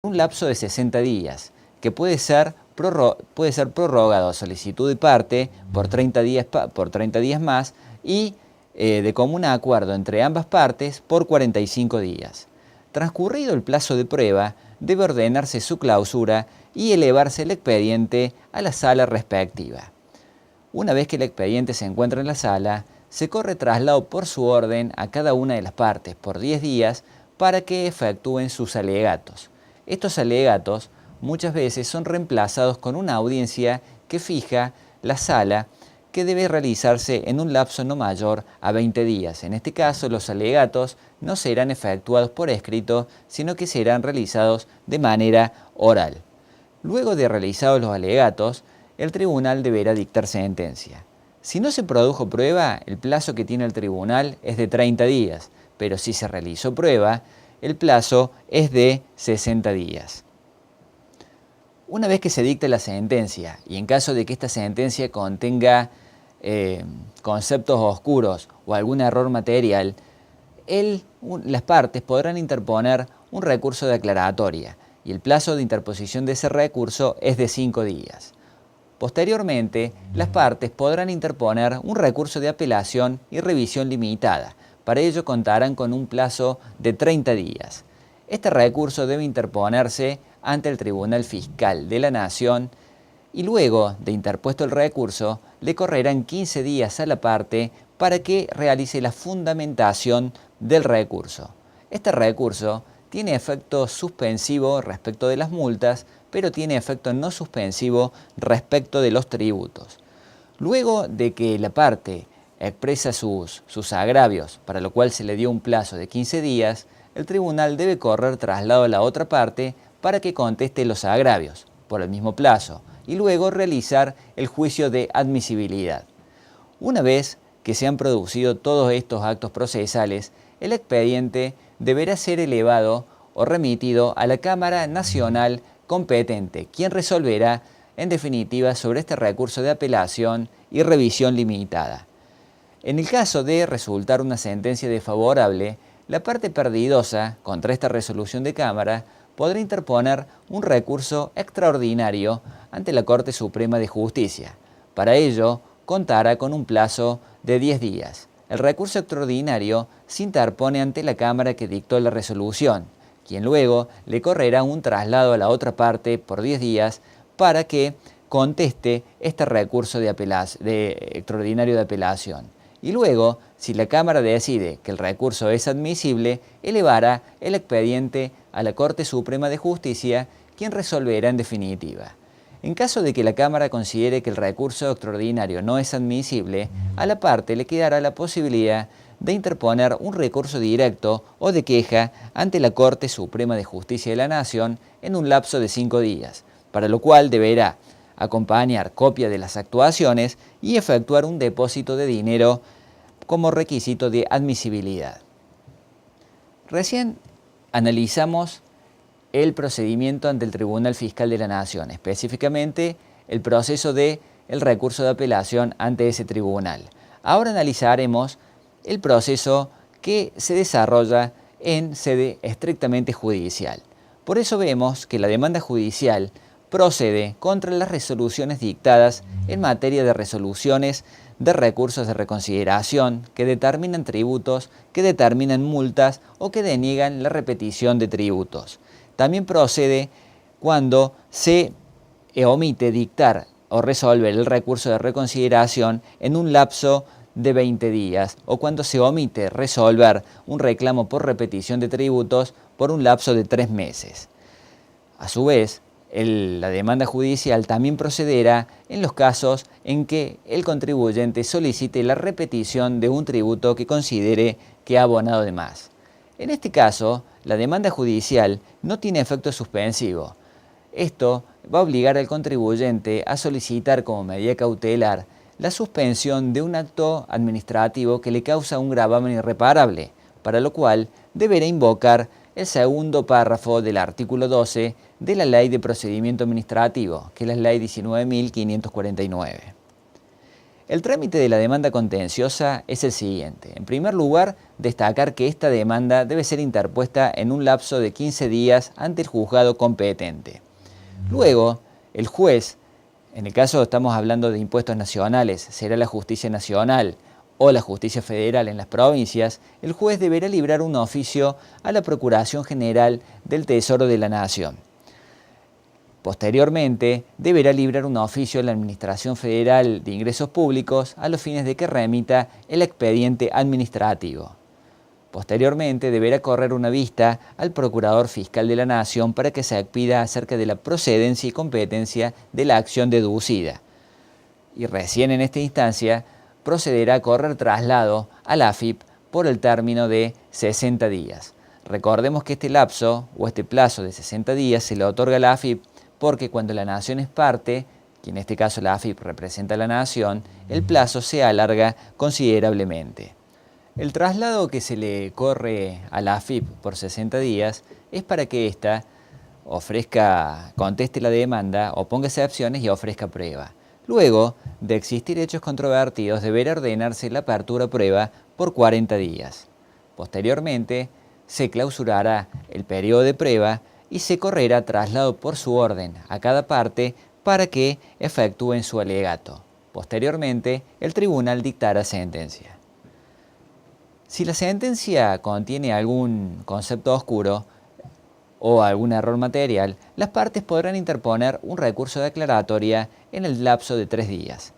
un lapso de 60 días, que puede ser prorrogado a solicitud de parte por 30 días más y de común acuerdo entre ambas partes por 45 días. Transcurrido el plazo de prueba, debe ordenarse su clausura y elevarse el expediente a la sala respectiva. Una vez que el expediente se encuentra en la sala, se corre traslado por su orden a cada una de las partes por 10 días para que efectúen sus alegatos. Estos alegatos muchas veces son reemplazados con una audiencia que fija la sala, que debe realizarse en un lapso no mayor a 20 días. En este caso, los alegatos no serán efectuados por escrito, sino que serán realizados de manera oral. Luego de realizados los alegatos, el tribunal deberá dictar sentencia. Si no se produjo prueba, el plazo que tiene el tribunal es de 30 días, pero si se realizó prueba, el plazo es de 60 días. Una vez que se dicte la sentencia, y en caso de que esta sentencia contenga conceptos oscuros o algún error material, las partes podrán interponer un recurso de aclaratoria, y el plazo de interposición de ese recurso es de 5 días. Posteriormente, las partes podrán interponer un recurso de apelación y revisión limitada. Para ello contarán con un plazo de 30 días. Este recurso debe interponerse ante el Tribunal Fiscal de la Nación y luego de interpuesto el recurso, le correrán 15 días a la parte para que realice la fundamentación del recurso. Este recurso tiene efecto suspensivo respecto de las multas, pero tiene efecto no suspensivo respecto de los tributos. Luego de que la parte expresa sus agravios, para lo cual se le dio un plazo de 15 días, el tribunal debe correr traslado a la otra parte para que conteste los agravios por el mismo plazo y luego realizar el juicio de admisibilidad. Una vez que se han producido todos estos actos procesales, el expediente deberá ser elevado o remitido a la Cámara Nacional competente, quien resolverá en definitiva sobre este recurso de apelación y revisión limitada. En el caso de resultar una sentencia desfavorable, la parte perdidosa contra esta resolución de Cámara podrá interponer un recurso extraordinario ante la Corte Suprema de Justicia. Para ello, contará con un plazo de 10 días. El recurso extraordinario se interpone ante la Cámara que dictó la resolución, quien luego le correrá un traslado a la otra parte por 10 días para que conteste este recurso extraordinario de apelación. Y luego, si la Cámara decide que el recurso es admisible, elevará el expediente a la Corte Suprema de Justicia, quien resolverá en definitiva. En caso de que la Cámara considere que el recurso extraordinario no es admisible, a la parte le quedará la posibilidad de interponer un recurso directo o de queja ante la Corte Suprema de Justicia de la Nación en un lapso de 5 días, para lo cual deberá acompañar copia de las actuaciones y efectuar un depósito de dinero como requisito de admisibilidad. Recién analizamos el procedimiento ante el Tribunal Fiscal de la Nación, específicamente el proceso del recurso de apelación ante ese tribunal. Ahora analizaremos el proceso que se desarrolla en sede estrictamente judicial. Por eso vemos que la demanda judicial procede contra las resoluciones dictadas en materia de resoluciones de recursos de reconsideración que determinan tributos, que determinan multas o que deniegan la repetición de tributos. También procede cuando se omite dictar o resolver el recurso de reconsideración en un lapso de 20 días o cuando se omite resolver un reclamo por repetición de tributos por un lapso de 3 meses. A su vez, la demanda judicial también procederá en los casos en que el contribuyente solicite la repetición de un tributo que considere que ha abonado de más. En este caso, la demanda judicial no tiene efecto suspensivo. Esto va a obligar al contribuyente a solicitar como medida cautelar la suspensión de un acto administrativo que le causa un gravamen irreparable, para lo cual deberá invocar el segundo párrafo del artículo 12 de la Ley de Procedimiento Administrativo, que es la Ley 19.549. El trámite de la demanda contenciosa es el siguiente. En primer lugar, destacar que esta demanda debe ser interpuesta en un lapso de 15 días ante el juzgado competente. Luego, el juez, en el caso estamos hablando de impuestos nacionales, será la justicia nacional o la justicia federal en las provincias, el juez deberá librar un oficio a la Procuración General del Tesoro de la Nación. Posteriormente, deberá librar un oficio a la Administración Federal de Ingresos Públicos a los fines de que remita el expediente administrativo. Posteriormente, deberá correr una vista al Procurador Fiscal de la Nación para que se expida acerca de la procedencia y competencia de la acción deducida. Y recién en esta instancia, procederá a correr traslado a la AFIP por el término de 60 días. Recordemos que este lapso o este plazo de 60 días se le otorga a la AFIP porque cuando la nación es parte, que en este caso la AFIP representa a la nación, el plazo se alarga considerablemente. El traslado que se le corre a la AFIP por 60 días es para que ésta conteste la demanda, oponga excepciones y ofrezca prueba. Luego de existir hechos controvertidos, deberá ordenarse la apertura a prueba por 40 días. Posteriormente, se clausurará el periodo de prueba y se correrá traslado por su orden a cada parte para que efectúen su alegato. Posteriormente, el tribunal dictará sentencia. Si la sentencia contiene algún concepto oscuro o algún error material, las partes podrán interponer un recurso de declaratoria en el lapso de 3 días.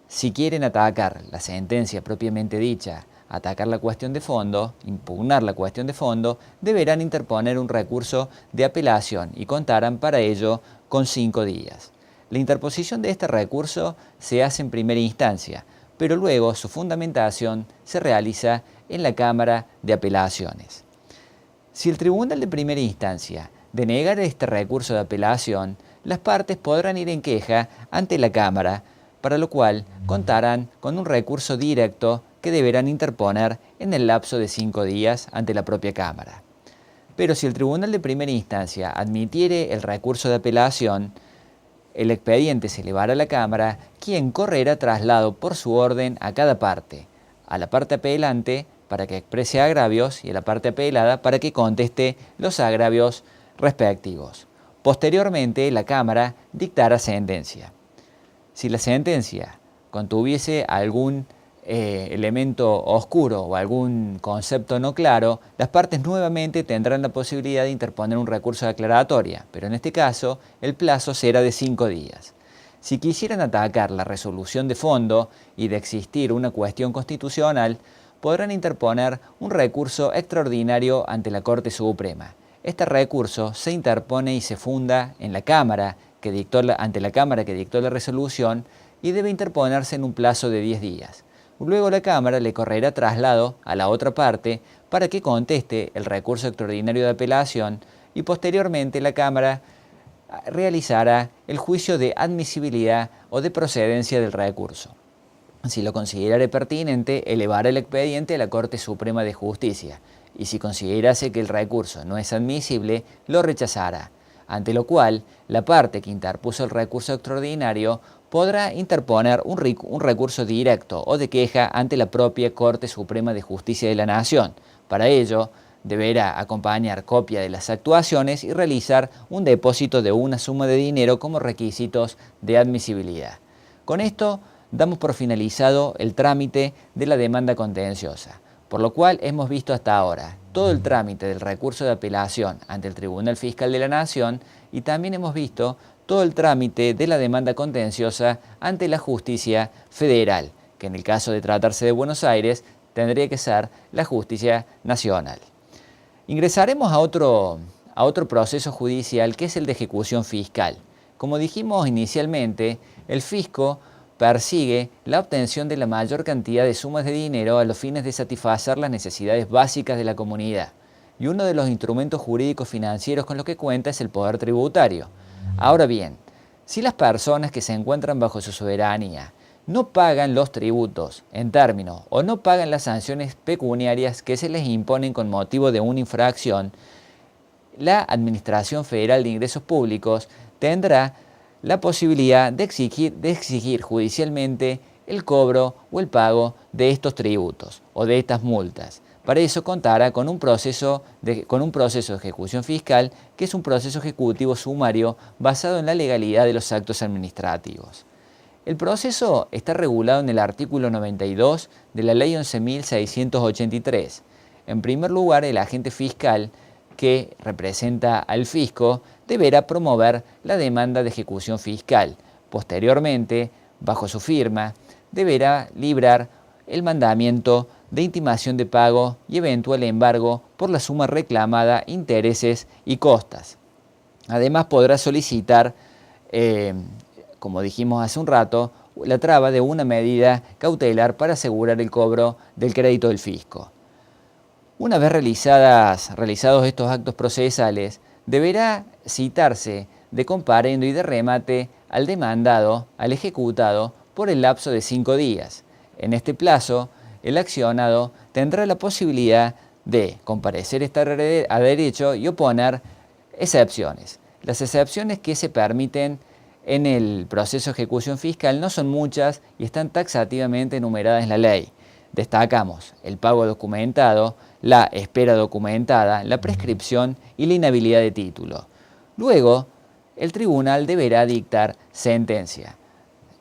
Si quieren atacar la sentencia propiamente dicha, atacar la cuestión de fondo, impugnar la cuestión de fondo, deberán interponer un recurso de apelación y contarán para ello con 5 días. La interposición de este recurso se hace en primera instancia, pero luego su fundamentación se realiza en la Cámara de Apelaciones. Si el tribunal de primera instancia denegara este recurso de apelación, las partes podrán ir en queja ante la Cámara, para lo cual contarán con un recurso directo que deberán interponer en el lapso de 5 días ante la propia Cámara. Pero si el tribunal de primera instancia admitiere el recurso de apelación, el expediente se elevará a la Cámara, quien correrá traslado por su orden a cada parte, a la parte apelante para que exprese agravios y a la parte apelada para que conteste los agravios respectivos. Posteriormente, la Cámara dictará sentencia. Si la sentencia contuviese algún elemento oscuro o algún concepto no claro, las partes nuevamente tendrán la posibilidad de interponer un recurso de declaratoria, pero en este caso el plazo será de 5 días. Si quisieran atacar la resolución de fondo y de existir una cuestión constitucional, podrán interponer un recurso extraordinario ante la Corte Suprema. Este recurso se interpone y se funda en la Cámara ante la Cámara que dictó la resolución y debe interponerse en un plazo de 10 días. Luego la Cámara le correrá traslado a la otra parte para que conteste el recurso extraordinario de apelación y posteriormente la Cámara realizará el juicio de admisibilidad o de procedencia del recurso. Si lo considerare pertinente, elevará el expediente a la Corte Suprema de Justicia y si considerase que el recurso no es admisible, lo rechazará, ante lo cual la parte que interpuso el recurso extraordinario podrá interponer un recurso directo o de queja ante la propia Corte Suprema de Justicia de la Nación. Para ello, deberá acompañar copia de las actuaciones y realizar un depósito de una suma de dinero como requisitos de admisibilidad. Con esto, damos por finalizado el trámite de la demanda contenciosa, por lo cual hemos visto hasta ahora todo el trámite del recurso de apelación ante el Tribunal Fiscal de la Nación y también hemos visto todo el trámite de la demanda contenciosa ante la Justicia Federal, que en el caso de tratarse de Buenos Aires tendría que ser la Justicia Nacional. Ingresaremos a otro proceso judicial que es el de ejecución fiscal. Como dijimos inicialmente, el fisco persigue la obtención de la mayor cantidad de sumas de dinero a los fines de satisfacer las necesidades básicas de la comunidad. Y uno de los instrumentos jurídicos financieros con los que cuenta es el poder tributario. Ahora bien, si las personas que se encuentran bajo su soberanía no pagan los tributos en términos o no pagan las sanciones pecuniarias que se les imponen con motivo de una infracción, la Administración Federal de Ingresos Públicos tendrá la posibilidad de exigir judicialmente el cobro o el pago de estos tributos o de estas multas. Para eso contará con un proceso de ejecución fiscal, que es un proceso ejecutivo sumario basado en la legalidad de los actos administrativos. El proceso está regulado en el artículo 92 de la Ley 11.683. En primer lugar, el agente fiscal, que representa al fisco, deberá promover la demanda de ejecución fiscal. Posteriormente, bajo su firma, deberá librar el mandamiento de intimación de pago y eventual embargo por la suma reclamada, intereses y costas. Además, podrá solicitar, como dijimos hace un rato, la traba de una medida cautelar para asegurar el cobro del crédito del fisco. Una vez realizados estos actos procesales, deberá citarse de comparendo y de remate al demandado, al ejecutado, por el lapso de 5 días. En este plazo, el accionado tendrá la posibilidad de comparecer a derecho y oponer excepciones. Las excepciones que se permiten en el proceso de ejecución fiscal no son muchas y están taxativamente enumeradas en la ley. Destacamos el pago documentado, la espera documentada, la prescripción y la inhabilidad de título. Luego, el tribunal deberá dictar sentencia.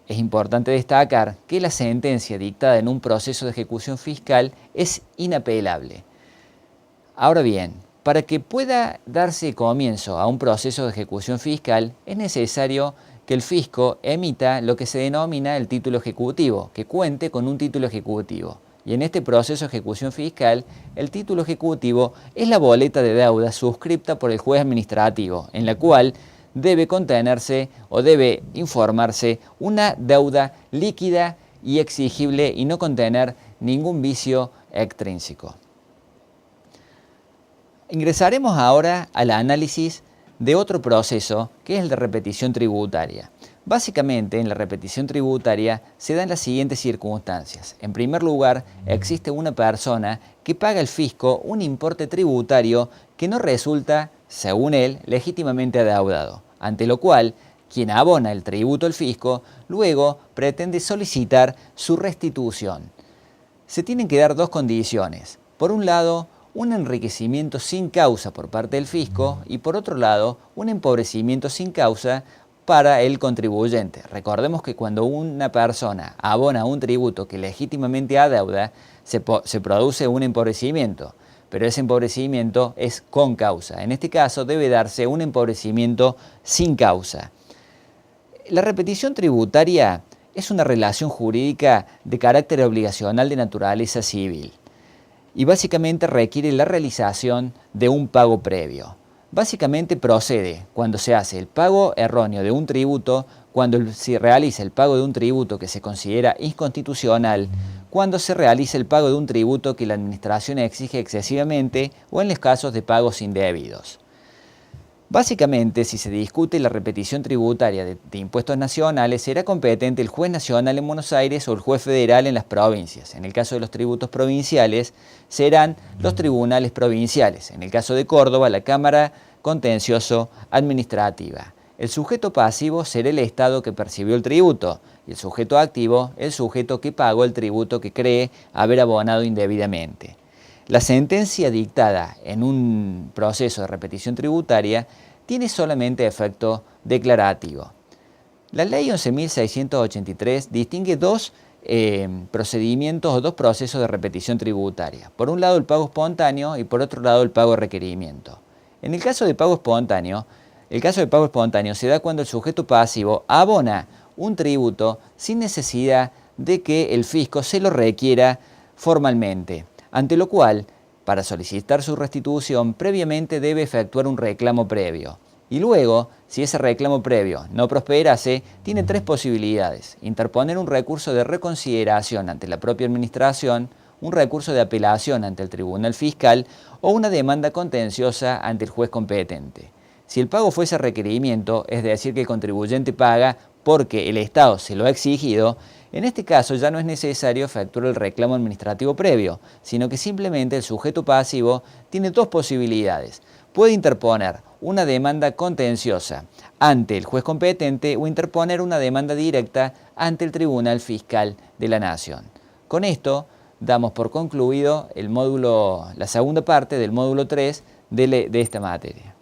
Es importante destacar que la sentencia dictada en un proceso de ejecución fiscal es inapelable. Ahora bien, para que pueda darse comienzo a un proceso de ejecución fiscal, es necesario que el fisco emita lo que se denomina el título ejecutivo, que cuente con un título ejecutivo. Y en este proceso de ejecución fiscal, el título ejecutivo es la boleta de deuda suscripta por el juez administrativo, en la cual debe contenerse o debe informarse una deuda líquida y exigible y no contener ningún vicio extrínseco. Ingresaremos ahora al análisis de otro proceso, que es el de repetición tributaria. Básicamente, en la repetición tributaria se dan las siguientes circunstancias. En primer lugar, existe una persona que paga al fisco un importe tributario que no resulta, según él, legítimamente adeudado, ante lo cual, quien abona el tributo al fisco, luego pretende solicitar su restitución. Se tienen que dar dos condiciones. Por un lado, un enriquecimiento sin causa por parte del fisco y por otro lado, un empobrecimiento sin causa para el contribuyente. Recordemos que cuando una persona abona un tributo que legítimamente adeuda, se produce un empobrecimiento, pero ese empobrecimiento es con causa. En este caso debe darse un empobrecimiento sin causa. La repetición tributaria es una relación jurídica de carácter obligacional de naturaleza civil y básicamente requiere la realización de un pago previo. Básicamente procede cuando se hace el pago erróneo de un tributo, cuando se realiza el pago de un tributo que se considera inconstitucional, cuando se realiza el pago de un tributo que la administración exige excesivamente o en los casos de pagos indebidos. Básicamente, si se discute la repetición tributaria de impuestos nacionales, será competente el juez nacional en Buenos Aires o el juez federal en las provincias. En el caso de los tributos provinciales, serán los tribunales provinciales. En el caso de Córdoba, la Cámara Contencioso Administrativa. El sujeto pasivo será el Estado que percibió el tributo y el sujeto activo, el sujeto que pagó el tributo que cree haber abonado indebidamente. La sentencia dictada en un proceso de repetición tributaria tiene solamente efecto declarativo. La Ley 11.683 distingue dos procedimientos o dos procesos de repetición tributaria. Por un lado el pago espontáneo y por otro lado el pago de requerimiento. En el caso de pago espontáneo, se da cuando el sujeto pasivo abona un tributo sin necesidad de que el fisco se lo requiera formalmente, ante lo cual, para solicitar su restitución, previamente debe efectuar un reclamo previo. Y luego, si ese reclamo previo no prosperase, tiene tres posibilidades: interponer un recurso de reconsideración ante la propia administración, un recurso de apelación ante el tribunal fiscal o una demanda contenciosa ante el juez competente. Si el pago fuese requerimiento, es decir, que el contribuyente paga porque el Estado se lo ha exigido, en este caso ya no es necesario efectuar el reclamo administrativo previo, sino que simplemente el sujeto pasivo tiene dos posibilidades. puede interponer una demanda contenciosa ante el juez competente o interponer una demanda directa ante el Tribunal Fiscal de la Nación. Con esto damos por concluido la segunda parte del módulo 3 de esta materia.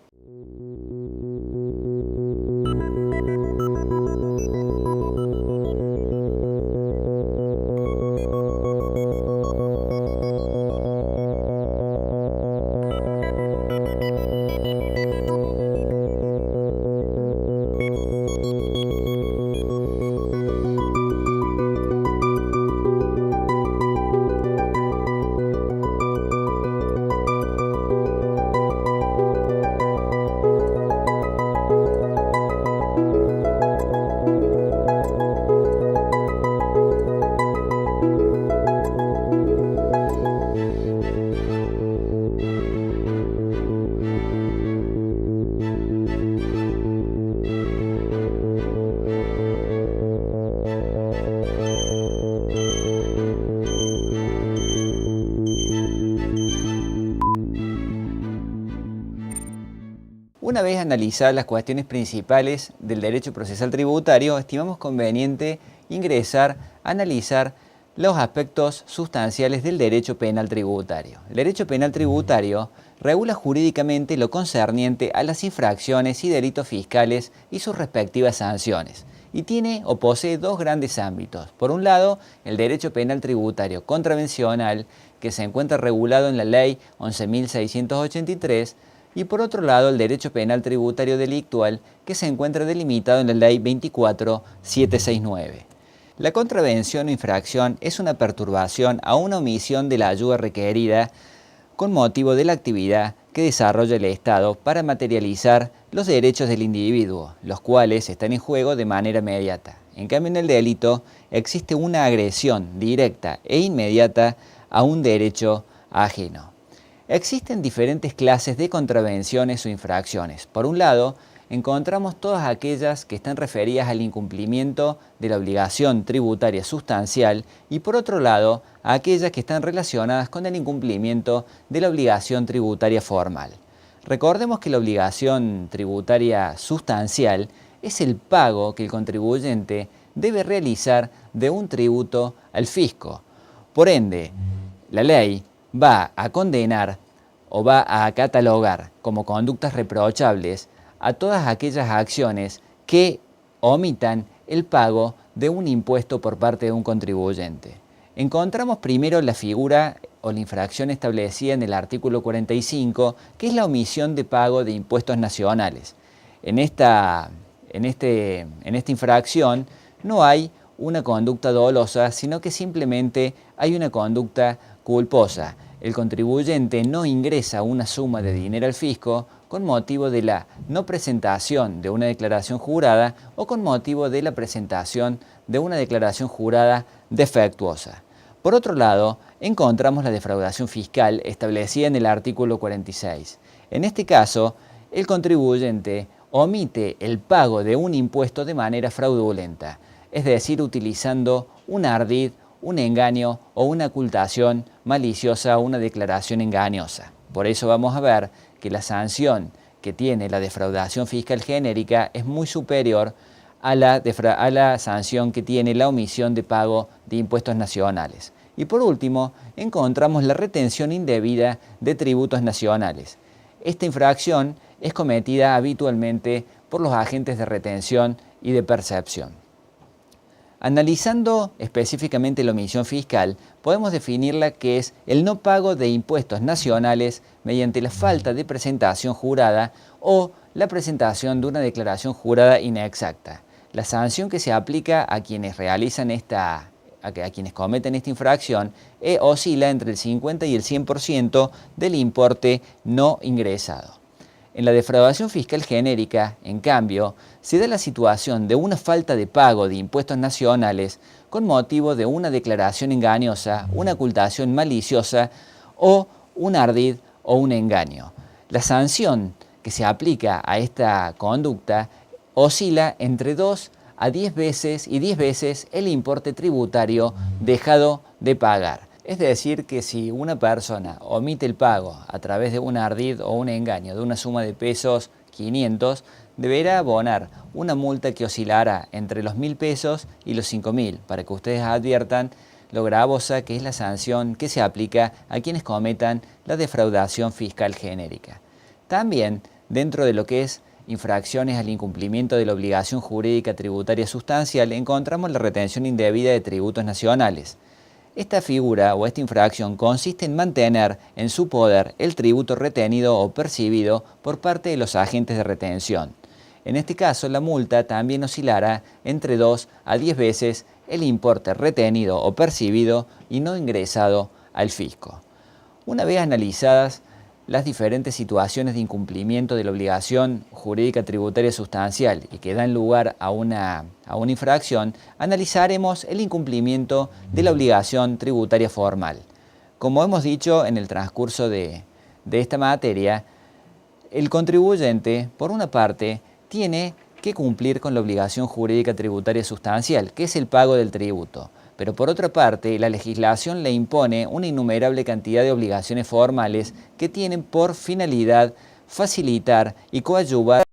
Una vez analizadas las cuestiones principales del derecho procesal tributario, estimamos conveniente ingresar a analizar los aspectos sustanciales del derecho penal tributario. El derecho penal tributario regula jurídicamente lo concerniente a las infracciones y delitos fiscales y sus respectivas sanciones, y tiene o posee dos grandes ámbitos. Por un lado, el derecho penal tributario contravencional, que se encuentra regulado en la Ley 11.683, y por otro lado el derecho penal tributario delictual, que se encuentra delimitado en la Ley 24.769. La contravención o infracción es una perturbación a una omisión de la ayuda requerida con motivo de la actividad que desarrolla el Estado para materializar los derechos del individuo, los cuales están en juego de manera inmediata. En cambio, en el delito existe una agresión directa e inmediata a un derecho ajeno. Existen diferentes clases de contravenciones o infracciones. Por un lado, encontramos todas aquellas que están referidas al incumplimiento de la obligación tributaria sustancial y por otro lado, aquellas que están relacionadas con el incumplimiento de la obligación tributaria formal. Recordemos que la obligación tributaria sustancial es el pago que el contribuyente debe realizar de un tributo al fisco. Por ende, la ley va a condenar o va a catalogar como conductas reprochables a todas aquellas acciones que omitan el pago de un impuesto por parte de un contribuyente. Encontramos primero la figura o la infracción establecida en el artículo 45, que es la omisión de pago de impuestos nacionales. En esta infracción no hay una conducta dolosa, sino que simplemente hay una conducta culposa. El contribuyente no ingresa una suma de dinero al fisco con motivo de la no presentación de una declaración jurada o con motivo de la presentación de una declaración jurada defectuosa. Por otro lado, encontramos la defraudación fiscal establecida en el artículo 46. En este caso, el contribuyente omite el pago de un impuesto de manera fraudulenta, es decir, utilizando un ardid, un engaño o una ocultación maliciosa o una declaración engañosa. Por eso vamos a ver que la sanción que tiene la defraudación fiscal genérica es muy superior a la sanción que tiene la omisión de pago de impuestos nacionales. Y por último, encontramos la retención indebida de tributos nacionales. Esta infracción es cometida habitualmente por los agentes de retención y de percepción. Analizando específicamente la omisión fiscal, podemos definirla que es el no pago de impuestos nacionales mediante la falta de presentación jurada o la presentación de una declaración jurada inexacta. La sanción que se aplica a quienes realizan a quienes cometen esta infracción oscila entre el 50 y el 100% del importe no ingresado. En la defraudación fiscal genérica, en cambio, se da la situación de una falta de pago de impuestos nacionales con motivo de una declaración engañosa, una ocultación maliciosa o un ardid o un engaño. La sanción que se aplica a esta conducta oscila entre 2 a 10 veces y 10 veces el importe tributario dejado de pagar. Es decir, que si una persona omite el pago a través de un ardid o un engaño de una suma de pesos 500, deberá abonar una multa que oscilará entre los 1.000 pesos y los 5.000, para que ustedes adviertan lo gravosa que es la sanción que se aplica a quienes cometan la defraudación fiscal genérica. También, dentro de lo que es infracciones al incumplimiento de la obligación jurídica tributaria sustancial, encontramos la retención indebida de tributos nacionales. Esta figura o esta infracción consiste en mantener en su poder el tributo retenido o percibido por parte de los agentes de retención. En este caso, la multa también oscilará entre 2 a 10 veces el importe retenido o percibido y no ingresado al fisco. Una vez analizadas las diferentes situaciones de incumplimiento de la obligación jurídica tributaria sustancial y que dan lugar a una infracción, analizaremos el incumplimiento de la obligación tributaria formal. Como hemos dicho en el transcurso de esta materia, el contribuyente, por una parte, tiene que cumplir con la obligación jurídica tributaria sustancial, que es el pago del tributo. Pero por otra parte, la legislación le impone una innumerable cantidad de obligaciones formales que tienen por finalidad facilitar y coadyuvar